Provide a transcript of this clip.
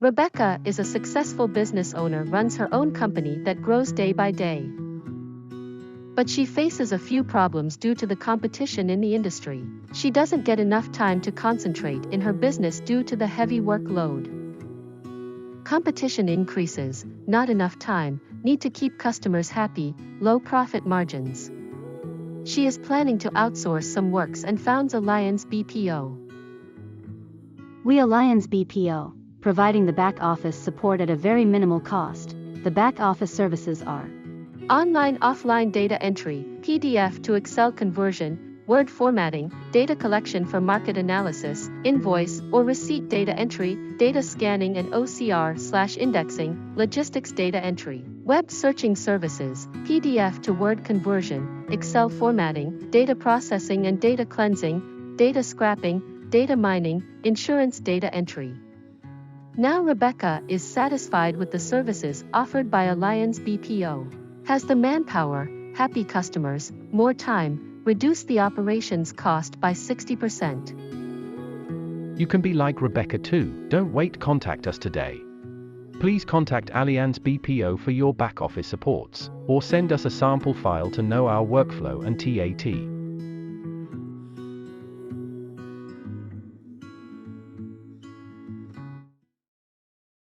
Rebecca is a successful business owner, runs her own company that grows day by day. But she faces a few problems due to the competition in the industry. She doesn't get enough time to concentrate in her business due to the heavy workload. Competition increases, not enough time, need to keep customers happy, low profit margins. She is planning to outsource some works and founds Allianze BPO. We Allianze BPO, providing the back office support at a very minimal cost. The back office services are Online-offline data entry, PDF to Excel conversion, Word formatting, data collection for market analysis, invoice or receipt data entry, data scanning and OCR/indexing, logistics data entry, web searching services, PDF to Word conversion, Excel formatting, data processing and data cleansing, data scrapping, data mining, insurance data entry. Now Rebecca is satisfied with the services offered by Allianze BPO. Has the manpower, happy customers, more time, reduce the operations cost by 60%. You can be like Rebecca too. Don't wait, contact us today. Please contact Allianze BPO for your back office supports, or send us a sample file to know our workflow and TAT.